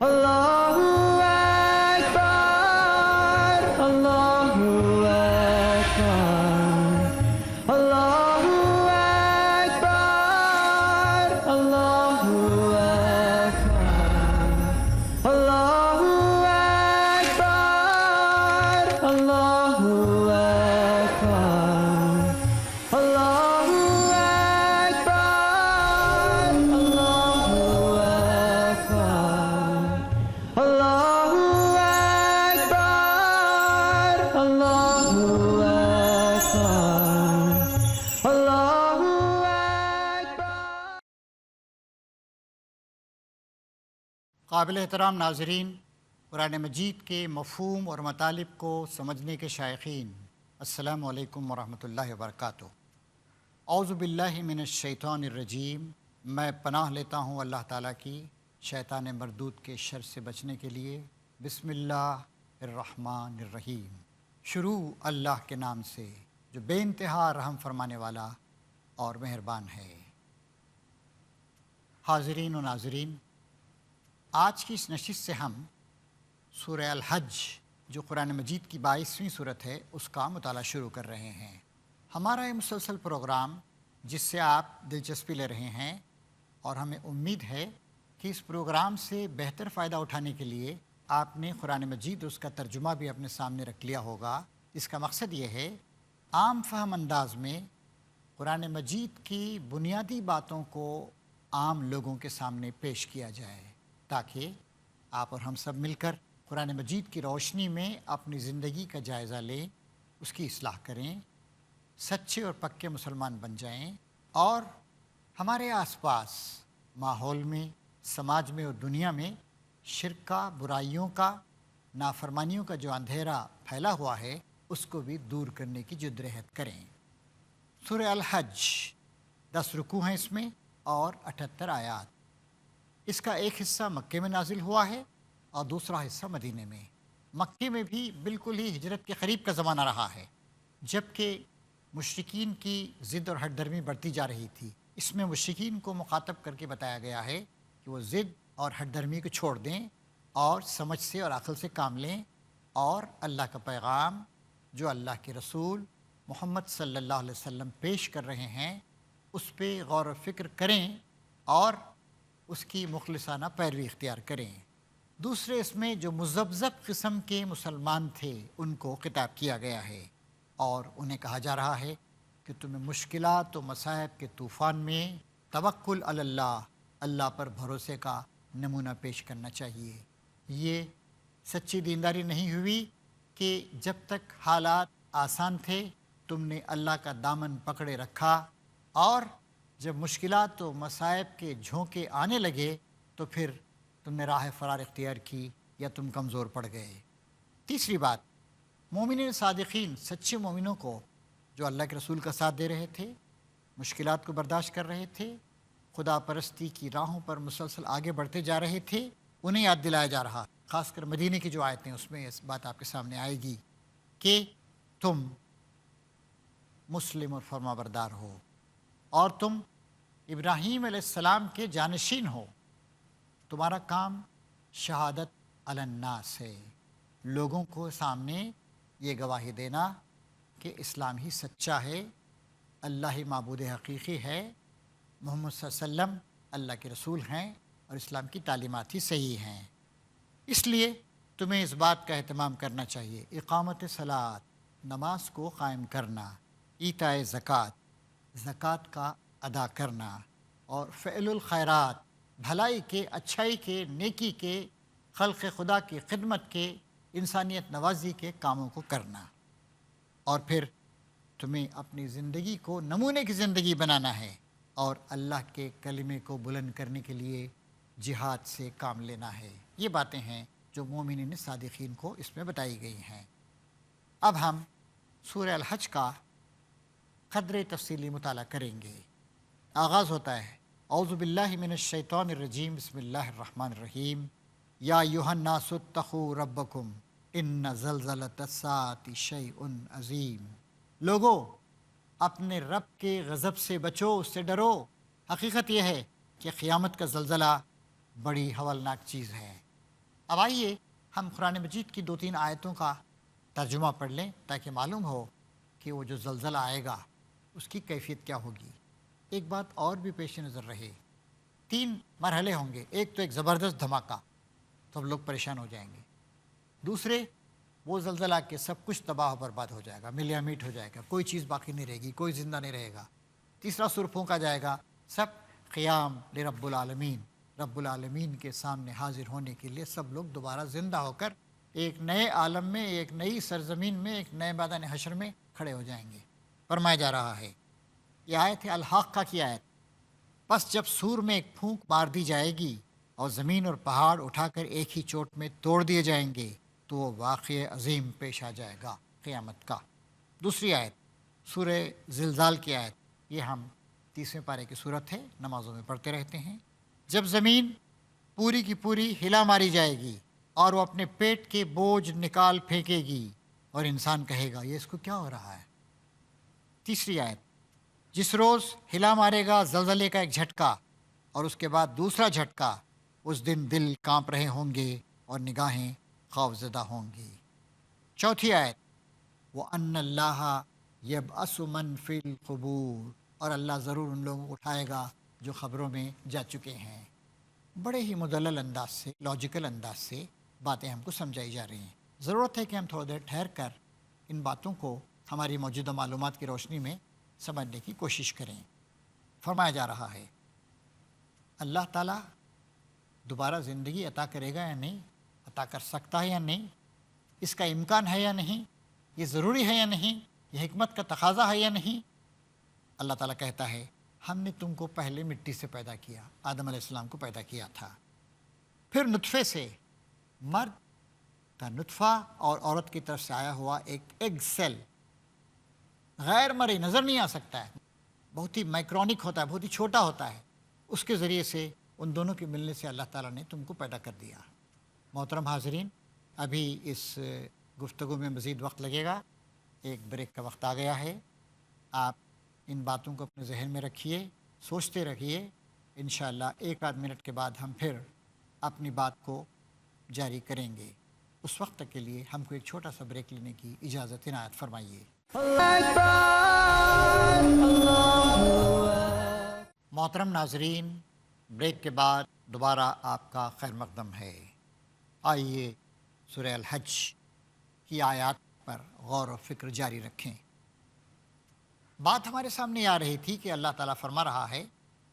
Allahu Akbar, Allahu Akbar, Allahu Akbar, Allahu Akbar, Allahu Akbar, Allahu Akbar, Allahu Akbar, Allahu Akbar. Allahu Akbar, Allahu Akbar, Allahu Akbar. قابل احترام ناظرین، قرآن مجید کے مفہوم اور مطالب کو سمجھنے کے شائقین، السلام علیکم ورحمۃ اللہ وبرکاتہ۔ اعوذ باللہ من الشیطان الرجیم، میں پناہ لیتا ہوں اللہ تعالیٰ کی شیطان مردود کے شر سے بچنے کے لیے۔ بسم اللہ الرحمن الرحیم، شروع اللہ کے نام سے جو بے انتہا رحم فرمانے والا اور مہربان ہے۔ حاضرین و ناظرین، آج کی اس نشست سے ہم سورہ الحج جو قرآن مجید کی 22ویں صورت ہے اس کا مطالعہ شروع کر رہے ہیں۔ ہمارا یہ مسلسل پروگرام جس سے آپ دلچسپی لے رہے ہیں، اور ہمیں امید ہے کہ اس پروگرام سے بہتر فائدہ اٹھانے کے لیے آپ نے قرآن مجید اس کا ترجمہ بھی اپنے سامنے رکھ لیا ہوگا۔ اس کا مقصد یہ ہے عام فہم انداز میں قرآن مجید کی بنیادی باتوں کو عام لوگوں کے سامنے پیش کیا جائے، تاکہ آپ اور ہم سب مل کر قرآن مجید کی روشنی میں اپنی زندگی کا جائزہ لیں، اس کی اصلاح کریں، سچے اور پکے مسلمان بن جائیں، اور ہمارے آس پاس ماحول میں، سماج میں اور دنیا میں شرک کا، برائیوں کا، نافرمانیوں کا جو اندھیرا پھیلا ہوا ہے اس کو بھی دور کرنے کی جدوجہد کریں۔ سورہ الحج 10 رکوع ہیں اس میں اور 78 آیات۔ اس کا ایک حصہ مکے میں نازل ہوا ہے اور دوسرا حصہ مدینے میں۔ مکے میں بھی بالکل ہی ہجرت کے قریب کا زمانہ رہا ہے، جبکہ مشرکین کی ضد اور ہٹ درمی بڑھتی جا رہی تھی۔ اس میں مشرکین کو مخاطب کر کے بتایا گیا ہے کہ وہ ضد اور ہٹ درمی کو چھوڑ دیں اور سمجھ سے اور عقل سے کام لیں، اور اللہ کا پیغام جو اللہ کے رسول محمد صلی اللہ علیہ وسلم پیش کر رہے ہیں اس پہ غور و فکر کریں اور اس کی مخلصانہ پیروی اختیار کریں۔ دوسرے اس میں جو مذبذب قسم کے مسلمان تھے ان کو خطاب کیا گیا ہے، اور انہیں کہا جا رہا ہے کہ تمہیں مشکلات و مصائب کے طوفان میں توکل علی اللہ، اللہ پر بھروسے کا نمونہ پیش کرنا چاہیے۔ یہ سچی دینداری نہیں ہوئی کہ جب تک حالات آسان تھے تم نے اللہ کا دامن پکڑے رکھا، اور جب مشکلات و مصائب کے جھونکے آنے لگے تو پھر تم نے راہ فرار اختیار کی یا تم کمزور پڑ گئے۔ تیسری بات، مومنین صادقین، سچے مومنوں کو جو اللہ کے رسول کا ساتھ دے رہے تھے، مشکلات کو برداشت کر رہے تھے، خدا پرستی کی راہوں پر مسلسل آگے بڑھتے جا رہے تھے، انہیں یاد دلایا جا رہا، خاص کر مدینے کی جو آیتیں اس میں اس بات آپ کے سامنے آئے گی کہ تم مسلم اور فرما بردار ہو، اور تم ابراہیم علیہ السلام کے جانشین ہو، تمہارا کام شہادت علی الناس ہے، لوگوں کو سامنے یہ گواہی دینا کہ اسلام ہی سچا ہے، اللہ ہی معبود حقیقی ہے، محمد صلی اللہ علیہ وسلم اللہ کے رسول ہیں، اور اسلام کی تعلیمات ہی صحیح ہیں۔ اس لیے تمہیں اس بات کا اہتمام کرنا چاہیے، اقامت صلاۃ، نماز کو قائم کرنا، ایتاء زکوٰۃ، زکوٰۃ کا ادا کرنا، اور فعل الخیرات، بھلائی کے، اچھائی کے، نیکی کے، خلق خدا کی خدمت کے، انسانیت نوازی کے کاموں کو کرنا۔ اور پھر تمہیں اپنی زندگی کو نمونے کی زندگی بنانا ہے، اور اللہ کے کلمے کو بلند کرنے کے لیے جہاد سے کام لینا ہے۔ یہ باتیں ہیں جو مومنین صادقین کو اس میں بتائی گئی ہیں۔ اب ہم سورہ الحج کا قدر تفصیلی مطالعہ کریں گے۔ آغاز ہوتا ہے اعوذ باللہ من الشیطان الرجیم، بسم اللہ الرحمن الرحیم، یا ایھا الناس اتقوا ربکم ان زلزلۃ الساعۃ شیء عظیم۔ لوگو، اپنے رب کے غضب سے بچو، اس سے ڈرو۔ حقیقت یہ ہے کہ قیامت کا زلزلہ بڑی ہولناک چیز ہے۔ اب آئیے ہم قرآن مجید کی 2-3 آیتوں کا ترجمہ پڑھ لیں تاکہ معلوم ہو کہ وہ جو زلزلہ آئے گا اس کی کیفیت کیا ہوگی۔ ایک بات اور بھی پیش نظر رہے، 3 مرحلے ہوں گے۔ ایک تو ایک زبردست دھماکہ، تو لوگ پریشان ہو جائیں گے۔ دوسرے وہ زلزلہ کہ سب کچھ تباہ و برباد ہو جائے گا، ملیا میٹ ہو جائے گا، کوئی چیز باقی نہیں رہے گی، کوئی زندہ نہیں رہے گا۔ تیسرا سر پھونکا جائے گا، سب قیام لرب العالمین، رب العالمین کے سامنے حاضر ہونے کے لیے سب لوگ دوبارہ زندہ ہو کر ایک نئے عالم میں، ایک نئی سرزمین میں، ایک نئے میدان حشر میں کھڑے ہو جائیں گے۔ فرمایا جا رہا ہے، یہ آیت ہے الحاقہ کی آیت، پس جب سور میں ایک پھونک مار دی جائے گی اور زمین اور پہاڑ اٹھا کر ایک ہی چوٹ میں توڑ دیے جائیں گے تو وہ واقعہ عظیم پیش آ جائے گا قیامت کا۔ دوسری آیت سورہ زلزال کی آیت، یہ ہم 30ویں پارے کی صورت ہے، نمازوں میں پڑھتے رہتے ہیں۔ جب زمین پوری کی پوری ہلا ماری جائے گی اور وہ اپنے پیٹ کے بوجھ نکال پھینکے گی اور انسان کہے گا یہ اس کو کیا ہو رہا ہے۔ تیسری آیت، جس روز ہلا مارے گا زلزلے کا ایک جھٹکا اور اس کے بعد دوسرا جھٹکا، اس دن دل کانپ رہے ہوں گے اور نگاہیں خوفزدہ ہوں گی۔ چوتھی آیت، وَأَنَّ اللَّهَ يَبْعَثُ مَن فِي الْقُبُورِ، اور اللہ ضرور ان لوگوں کو اٹھائے گا جو خبروں میں جا چکے ہیں۔ بڑے ہی مدلل انداز سے، لاجیکل انداز سے باتیں ہم کو سمجھائی جا رہی ہیں۔ ضرورت ہے کہ ہم تھوڑا دیر ٹھہر کر ان باتوں کو ہماری موجودہ معلومات کی روشنی میں سمجھنے کی کوشش کریں۔ فرمایا جا رہا ہے اللہ تعالیٰ دوبارہ زندگی عطا کرے گا یا نہیں، عطا کر سکتا ہے یا نہیں، اس کا امکان ہے یا نہیں، یہ ضروری ہے یا نہیں، یہ حکمت کا تقاضا ہے یا نہیں۔ اللہ تعالیٰ کہتا ہے ہم نے تم کو پہلے مٹی سے پیدا کیا، آدم علیہ السلام کو پیدا کیا تھا، پھر نطفے سے، مرد کا نطفہ اور عورت کی طرف سے آیا ہوا ایک ایگ سیل، غیر مرئی نظر نہیں آ سکتا ہے، بہت ہی مائکرونک ہوتا ہے، بہت ہی چھوٹا ہوتا ہے، اس کے ذریعے سے ان دونوں کے ملنے سے اللہ تعالیٰ نے تم کو پیدا کر دیا۔ محترم حاضرین، ابھی اس گفتگو میں مزید وقت لگے گا، ایک بریک کا وقت آ گیا ہے۔ آپ ان باتوں کو اپنے ذہن میں رکھیے، سوچتے رہیے، انشاءاللہ 1 آدھ منٹ کے بعد ہم پھر اپنی بات کو جاری کریں گے۔ اس وقت تک کے لیے ہم کو ایک چھوٹا سا بریک لینے کی اجازت عنایت فرمائیے۔ محترم ناظرین، بریک کے بعد دوبارہ آپ کا خیر مقدم ہے۔ آئیے سورہ الحج کی آیات پر غور و فکر جاری رکھیں۔ بات ہمارے سامنے آ رہی تھی کہ اللہ تعالیٰ فرما رہا ہے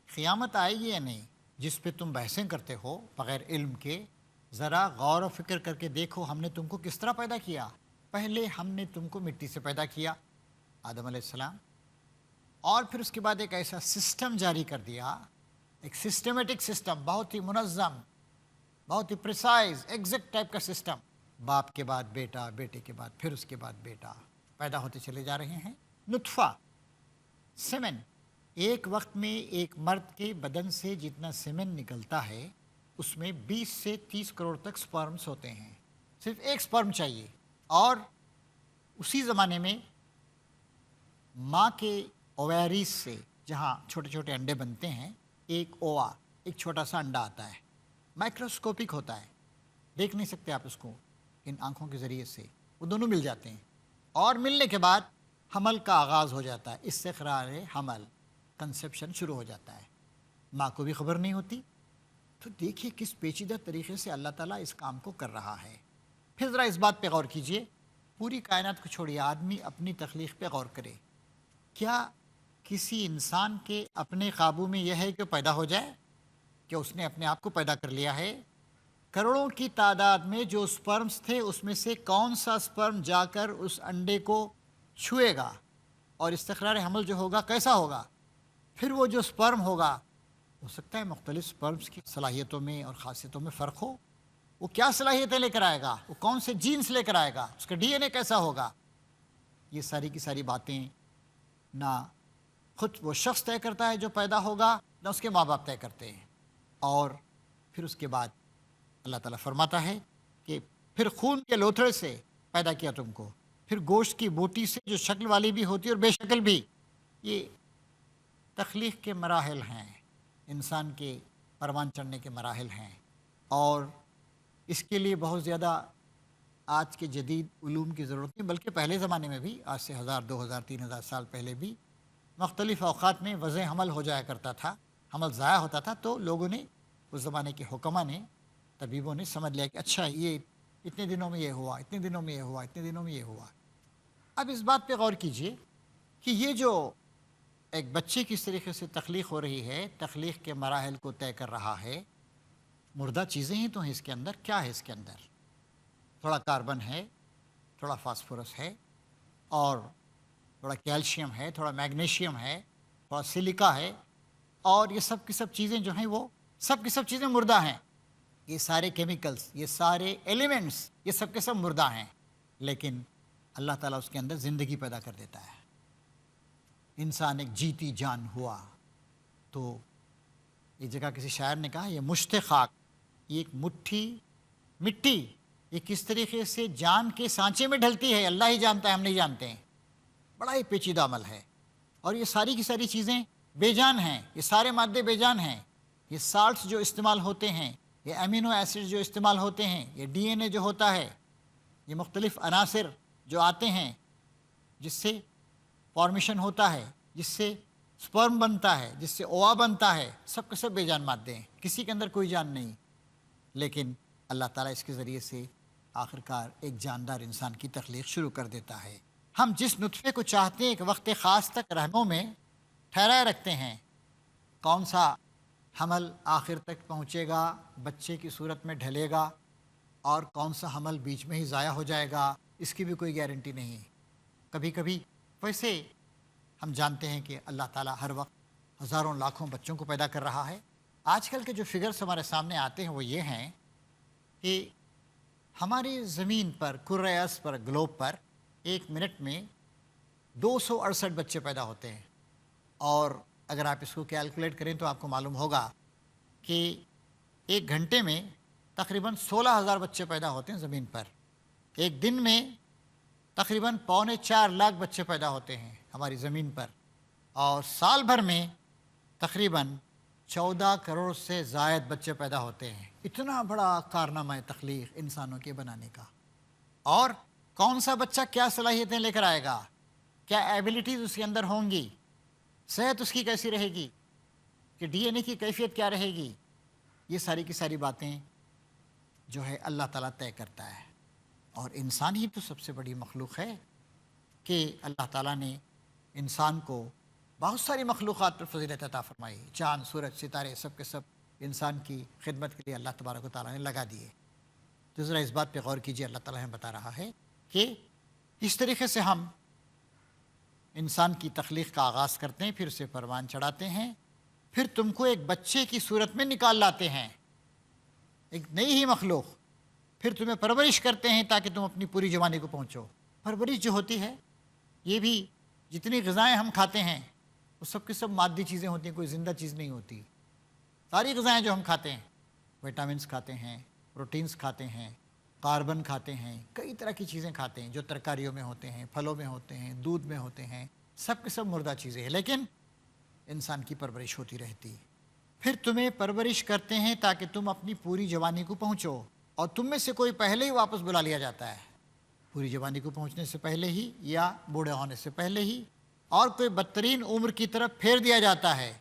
قیامت آئے گی یا نہیں، جس پہ تم بحثیں کرتے ہو بغیر علم کے، ذرا غور و فکر کر کے دیکھو ہم نے تم کو کس طرح پیدا کیا۔ پہلے ہم نے تم کو مٹی سے پیدا کیا، آدم علیہ السلام، اور پھر اس کے بعد ایک ایسا سسٹم جاری کر دیا، ایک سسٹمیٹک سسٹم، بہت ہی منظم، بہت ہی پریسائز، ایگزیکٹ ٹائپ کا سسٹم۔ باپ کے بعد بیٹا، بیٹے کے بعد پھر اس کے بعد بیٹا، پیدا ہوتے چلے جا رہے ہیں۔ نطفہ، سیمن، ایک وقت میں ایک مرد کے بدن سے جتنا سیمن نکلتا ہے اس میں 20 سے 30 کروڑ تک سپرمز ہوتے ہیں، صرف ایک سپرم چاہیے۔ اور اسی زمانے میں ماں کے اویریز سے، جہاں چھوٹے چھوٹے انڈے بنتے ہیں، ایک اووا، ایک چھوٹا سا انڈا آتا ہے، مائکروسکوپک ہوتا ہے، دیکھ نہیں سکتے آپ اس کو ان آنکھوں کے ذریعے سے، وہ دونوں مل جاتے ہیں، اور ملنے کے بعد حمل کا آغاز ہو جاتا ہے، استقرار حمل، کنسیپشن شروع ہو جاتا ہے، ماں کو بھی خبر نہیں ہوتی۔ تو دیکھیے کس پیچیدہ طریقے سے اللہ تعالیٰ اس کام کو کر رہا ہے۔ پھر ذرا اس بات پہ غور کیجئے، پوری کائنات کو چھوڑیے، آدمی اپنی تخلیق پہ غور کرے۔ کیا کسی انسان کے اپنے قابو میں یہ ہے کہ پیدا ہو جائے؟ کہ اس نے اپنے آپ کو پیدا کر لیا ہے؟ کروڑوں کی تعداد میں جو سپرمز تھے اس میں سے کون سا سپرم جا کر اس انڈے کو چھوئے گا، اور استقرار حمل جو ہوگا کیسا ہوگا؟ پھر وہ جو سپرم ہوگا، ہو سکتا ہے مختلف سپرمز کی صلاحیتوں میں اور خاصیتوں میں فرق ہو، وہ کیا صلاحیتیں لے کر آئے گا، وہ کون سے جینز لے کر آئے گا، اس کا ڈی این اے کیسا ہوگا، یہ ساری کی ساری باتیں نہ خود وہ شخص طے کرتا ہے جو پیدا ہوگا، نہ اس کے ماں باپ طے کرتے ہیں۔ اور پھر اس کے بعد اللہ تعالیٰ فرماتا ہے کہ پھر خون کے لوتھڑے سے پیدا کیا تم کو، پھر گوشت کی بوٹی سے جو شکل والی بھی ہوتی ہے اور بے شکل بھی۔ یہ تخلیق کے مراحل ہیں، انسان کے پروان چڑھنے کے مراحل ہیں، اور اس کے لیے بہت زیادہ آج کے جدید علوم کی ضرورت نہیں، بلکہ پہلے زمانے میں بھی، آج سے 1000 2000 3000 سال پہلے بھی مختلف اوقات میں وضع حمل ہو جایا کرتا تھا، حمل ضائع ہوتا تھا، تو لوگوں نے، اس زمانے کے حکماء نے، طبیبوں نے سمجھ لیا کہ اچھا یہ اتنے دنوں میں یہ ہوا، اتنے دنوں میں یہ ہوا، اتنے دنوں میں یہ ہوا۔ اب اس بات پہ غور کیجئے کہ یہ جو ایک بچے کی اس طریقے سے تخلیق ہو رہی ہے، تخلیق کے مراحل کو طے کر رہا ہے، مردہ چیزیں ہی تو ہیں اس کے اندر، کیا ہے اس کے اندر؟ تھوڑا کاربن ہے، تھوڑا فاسفورس ہے، اور تھوڑا کیلشیم ہے، تھوڑا میگنیشیم ہے، تھوڑا سلیکا ہے، اور یہ سب کی سب چیزیں جو ہیں وہ سب کی سب چیزیں مردہ ہیں۔ یہ سارے کیمیکلز، یہ سارے ایلیمنٹس، یہ سب کے سب مردہ ہیں، لیکن اللہ تعالیٰ اس کے اندر زندگی پیدا کر دیتا ہے۔ انسان ایک جیتی جان ہوا۔ تو ایک جگہ کسی شاعر نے کہا، یہ مشت خاک، یہ ایک مٹھی مٹی، یہ کس طریقے سے جان کے سانچے میں ڈھلتی ہے، اللہ ہی جانتا ہے، ہم نہیں جانتے ہیں۔ بڑا ہی پیچیدہ عمل ہے، اور یہ ساری کی ساری چیزیں بے جان ہیں، یہ سارے مادے بے جان ہیں۔ یہ سالٹس جو استعمال ہوتے ہیں، یہ امینو ایسڈ جو استعمال ہوتے ہیں، یہ ڈی این اے جو ہوتا ہے، یہ مختلف عناصر جو آتے ہیں جس سے فارمیشن ہوتا ہے، جس سے سپرم بنتا ہے، جس سے اووا بنتا ہے، سب کے سب بے جان مادے ہیں، کسی کے اندر کوئی جان نہیں، لیکن اللہ تعالیٰ اس کے ذریعے سے آخرکار ایک جاندار انسان کی تخلیق شروع کر دیتا ہے۔ ہم جس نطفے کو چاہتے ہیں ایک وقت خاص تک رحموں میں ٹھہرائے رکھتے ہیں، کون سا حمل آخر تک پہنچے گا، بچے کی صورت میں ڈھلے گا، اور کون سا حمل بیچ میں ہی ضائع ہو جائے گا، اس کی بھی کوئی گارنٹی نہیں۔ کبھی کبھی ویسے ہم جانتے ہیں کہ اللہ تعالیٰ ہر وقت ہزاروں لاکھوں بچوں کو پیدا کر رہا ہے۔ آج کل کے جو فگرز ہمارے سامنے آتے ہیں وہ یہ ہیں کہ ہماری زمین پر، کرۂ ارض پر، گلوب پر ایک منٹ میں 268 بچے پیدا ہوتے ہیں، اور اگر آپ اس کو کیلکولیٹ کریں تو آپ کو معلوم ہوگا کہ ایک گھنٹے میں تقریباً 16,000 بچے پیدا ہوتے ہیں زمین پر۔ ایک دن میں تقریباً 4.25 لاکھ بچے پیدا ہوتے ہیں ہماری زمین پر، اور سال بھر میں تقریباً 14 کروڑ سے زائد بچے پیدا ہوتے ہیں۔ اتنا بڑا کارنامہ ہے تخلیق انسانوں کے بنانے کا۔ اور کون سا بچہ کیا صلاحیتیں لے کر آئے گا، کیا ایبیلٹیز اس کے اندر ہوں گی، صحت اس کی کیسی رہے گی، کہ ڈی این اے کی کیفیت کیا رہے گی، یہ ساری کی ساری باتیں جو ہے اللہ تعالیٰ طے کرتا ہے۔ اور انسان ہی تو سب سے بڑی مخلوق ہے کہ اللہ تعالیٰ نے انسان کو بہت ساری مخلوقات پر فضیلت عطا فرمائی، چاند، سورج، ستارے، سب کے سب انسان کی خدمت کے لیے اللہ تبارک و تعالیٰ نے لگا دیے۔ تو ذرا اس بات پہ غور کیجیے، اللہ تعالیٰ ہمیں بتا رہا ہے کہ اس طریقے سے ہم انسان کی تخلیق کا آغاز کرتے ہیں، پھر اسے پروان چڑھاتے ہیں، پھر تم کو ایک بچے کی صورت میں نکال لاتے ہیں، ایک نئی ہی مخلوق، پھر تمہیں پرورش کرتے ہیں تاکہ تم اپنی پوری جوانی کو پہنچو۔ پرورش جو ہوتی ہے، یہ بھی جتنی غذائیں ہم کھاتے ہیں وہ سب کی سب مادی چیزیں ہوتی ہیں، کوئی زندہ چیز نہیں ہوتی۔ ساری غذائیں جو ہم کھاتے ہیں، وٹامنس کھاتے ہیں، پروٹینز کھاتے ہیں، کاربن کھاتے ہیں، کئی طرح کی چیزیں کھاتے ہیں جو ترکاریوں میں ہوتے ہیں، پھلوں میں ہوتے ہیں، دودھ میں ہوتے ہیں، سب کے سب مردہ چیزیں ہیں، لیکن انسان کی پرورش ہوتی رہتی۔ پھر تمہیں پرورش کرتے ہیں تاکہ تم اپنی پوری جوانی کو پہنچو، اور تم میں سے کوئی پہلے ہی واپس بلا لیا جاتا ہے، پوری جوانی کو پہنچنے سے پہلے ہی یا بوڑھے ہونے سے پہلے ہی، اور کوئی بدترین عمر کی طرف پھیر دیا جاتا ہے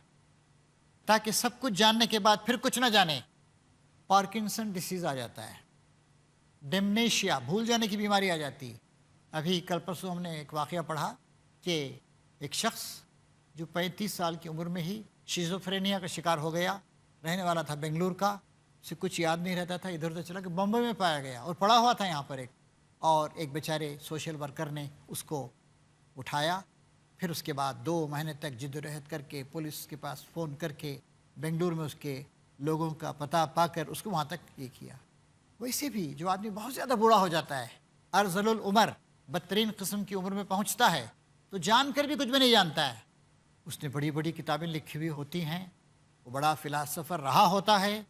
تاکہ سب کچھ جاننے کے بعد پھر کچھ نہ جانے۔ پارکنسن ڈیسیز آ جاتا ہے، ڈیمنیشیا، بھول جانے کی بیماری آ جاتی۔ ابھی کل پرسوں ہم نے ایک واقعہ پڑھا کہ ایک شخص جو 35 سال کی عمر میں ہی شیزوفرینیا کا شکار ہو گیا، رہنے والا تھا بنگلور کا، اسے کچھ یاد نہیں رہتا تھا، ادھر ادھر چلا کہ بمبئی میں پایا گیا، اور پڑا ہوا تھا یہاں پر اور ایک بیچارے سوشل ورکر نے اس کو اٹھایا، پھر اس کے بعد 2 مہینے تک جدوجہد کر کے پولیس کے پاس فون کر کے بنگلور میں اس کے لوگوں کا پتہ پا کر اس کو وہاں تک یہ کیا۔ ویسے بھی جو آدمی بہت زیادہ بوڑھا ہو جاتا ہے، ارذل العمر، بدترین قسم کی عمر میں پہنچتا ہے، تو جان کر بھی کچھ بھی نہیں جانتا ہے۔ اس نے بڑی بڑی کتابیں لکھی ہوئی ہوتی ہیں، وہ بڑا فلاسفر رہا ہوتا ہے،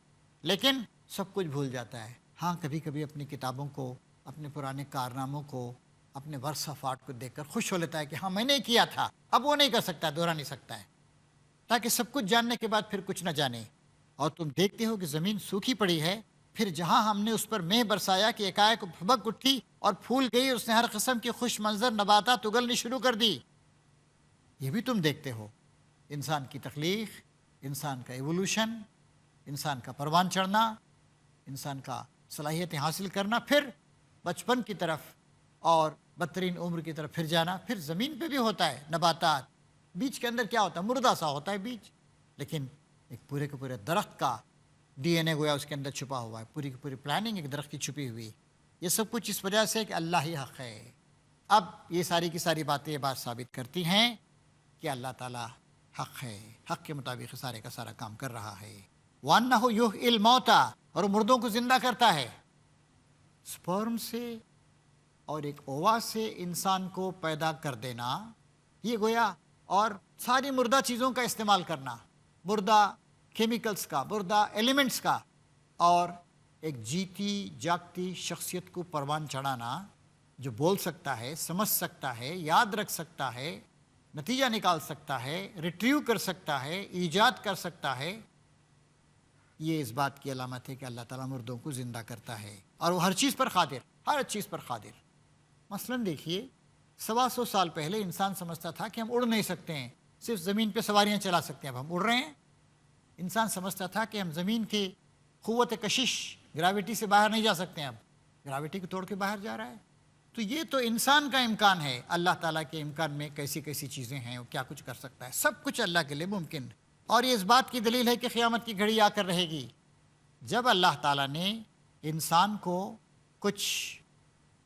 لیکن سب کچھ بھول جاتا ہے۔ ہاں، کبھی کبھی اپنی کتابوں کو، اپنے پرانے کارناموں کو، اپنے ورثفات کو دیکھ کر خوش ہو لیتا ہے کہ ہاں میں نے کیا تھا، اب وہ نہیں کر سکتا، دوہرا نہیں سکتا ہے، تاکہ سب کچھ جاننے کے بعد پھر کچھ نہ جانے۔ اور تم دیکھتے ہو کہ زمین سوکھی پڑی ہے، پھر جہاں ہم نے اس پر مہ برسایا کہ ایکائک پھبک اٹھی اور پھول گئی، اس نے ہر قسم کی خوش منظر نباتات اگلنی شروع کر دی۔ یہ بھی تم دیکھتے ہو، انسان کی تخلیق، انسان کا ایوولوشن، انسان کا پروان چڑھنا، انسان کا صلاحیتیں حاصل کرنا، پھر بچپن کی طرف اور بدترین عمر کی طرف پھر جانا۔ پھر زمین پہ بھی ہوتا ہے نباتات، بیج کے اندر کیا ہوتا ہے؟ مردہ سا ہوتا ہے بیج، لیکن ایک پورے کے پورے درخت کا ڈی این اے گویا اس کے اندر چھپا ہوا ہے، پوری کی پوری پلاننگ ایک درخت کی چھپی ہوئی۔ یہ سب کچھ اس وجہ سے کہ اللہ ہی حق ہے۔ اب یہ ساری کی ساری باتیں یہ بات ثابت کرتی ہیں کہ اللہ تعالیٰ حق ہے، حق کے مطابق سارے کا سارا کام کر رہا ہے۔ وَأَنَّهُ يُحْيِي الْمَوْتَى، اور وہ مردوں کو زندہ کرتا ہے۔ سپرم سے اور ایک اووا سے انسان کو پیدا کر دینا، یہ گویا، اور ساری مردہ چیزوں کا استعمال کرنا، مردہ کیمیکلز کا، مردہ ایلیمنٹس کا، اور ایک جیتی جاگتی شخصیت کو پروان چڑھانا جو بول سکتا ہے، سمجھ سکتا ہے، یاد رکھ سکتا ہے، نتیجہ نکال سکتا ہے، ریٹریو کر سکتا ہے، ایجاد کر سکتا ہے۔ یہ اس بات کی علامت ہے کہ اللہ تعالیٰ مردوں کو زندہ کرتا ہے، اور وہ ہر چیز پر قادر، ہر چیز پر قادر۔ مثلا دیکھیے، 125 سال پہلے انسان سمجھتا تھا کہ ہم اڑ نہیں سکتے ہیں، صرف زمین پہ سواریاں چلا سکتے ہیں، اب ہم اڑ رہے ہیں۔ انسان سمجھتا تھا کہ ہم زمین کی قوت کشش، گریوٹی سے باہر نہیں جا سکتے ہیں، اب گریوٹی کو توڑ کے باہر جا رہا ہے۔ تو یہ تو انسان کا امکان ہے، اللہ تعالیٰ کے امکان میں کیسی کیسی چیزیں ہیں، وہ کیا کچھ کر سکتا ہے، سب کچھ اللہ کے لیے ممکن۔ اور یہ اس بات کی دلیل ہے کہ قیامت کی گھڑی آ کر رہے گی، جب اللہ تعالیٰ نے انسان کو کچھ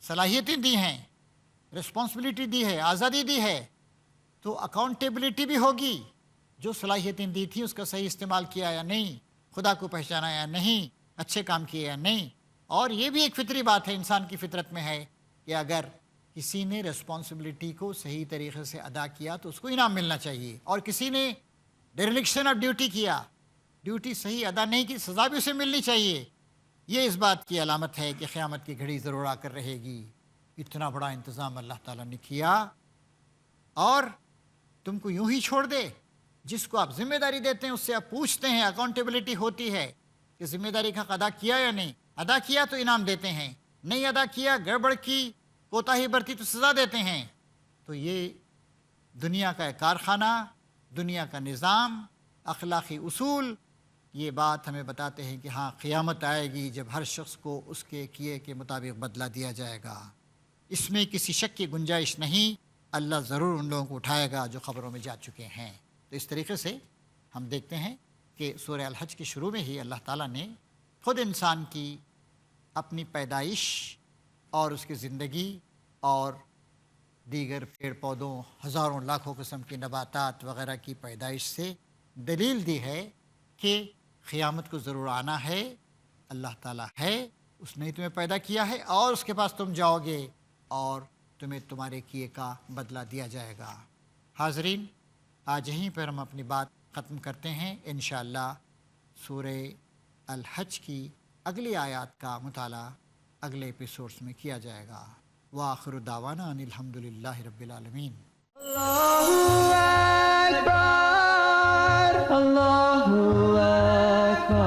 صلاحیتیں دی ہیں، رسپانسبلٹی دی ہے، آزادی دی ہے، تو اکاؤنٹیبلٹی بھی ہوگی۔ جو صلاحیتیں دی تھیں اس کا صحیح استعمال کیا یا نہیں، خدا کو پہچانا یا نہیں، اچھے کام کیے یا نہیں۔ اور یہ بھی ایک فطری بات ہے، انسان کی فطرت میں ہے کہ اگر کسی نے رسپانسبلٹی کو صحیح طریقے سے ادا کیا تو اس کو انعام ملنا چاہیے، اور کسی نے ڈیریلیکشن آف ڈیوٹی کیا، ڈیوٹی صحیح ادا نہیں کی، سزا بھی اسے ملنی چاہیے۔ یہ اس بات کی علامت ہے کہ قیامت کی گھڑی ضرور آ کر رہے گی۔ اتنا بڑا انتظام اللہ تعالیٰ نے کیا، اور تم کو یوں ہی چھوڑ دے؟ جس کو آپ ذمہ داری دیتے ہیں اس سے آپ پوچھتے ہیں، اکاؤنٹیبلٹی ہوتی ہے کہ ذمہ داری کا ادا کیا یا نہیں، ادا کیا تو انعام دیتے ہیں، نہیں ادا کیا، گڑبڑ کی، کوتاہی برتی تو سزا دیتے ہیں۔ تو یہ دنیا کا ایک کارخانہ، دنیا کا نظام، اخلاقی اصول، یہ بات ہمیں بتاتے ہیں کہ ہاں قیامت آئے گی جب ہر شخص کو اس کے کیے کے مطابق بدلہ دیا جائے گا۔ اس میں کسی شک کی گنجائش نہیں، اللہ ضرور ان لوگوں کو اٹھائے گا جو خبروں میں جا چکے ہیں۔ تو اس طریقے سے ہم دیکھتے ہیں کہ سورہ الحج کے شروع میں ہی اللہ تعالیٰ نے خود انسان کی اپنی پیدائش اور اس کی زندگی اور دیگر پیڑ پودوں، ہزاروں لاکھوں قسم کی نباتات وغیرہ کی پیدائش سے دلیل دی ہے کہ قیامت کو ضرور آنا ہے، اللہ تعالیٰ ہے، اس نے تمہیں پیدا کیا ہے، اور اس کے پاس تم جاؤ گے اور تمہیں تمہارے کیے کا بدلہ دیا جائے گا۔ حاضرین، آج یہیں پر ہم اپنی بات ختم کرتے ہیں۔ انشاءاللہ سورہ الحج کی اگلی آیات کا مطالعہ اگلے ایپیسوڈز میں کیا جائے گا۔ وآخر دعوانا ان الحمدللہ رب العالمین۔ Allahu Akbar, Allahu Akbar.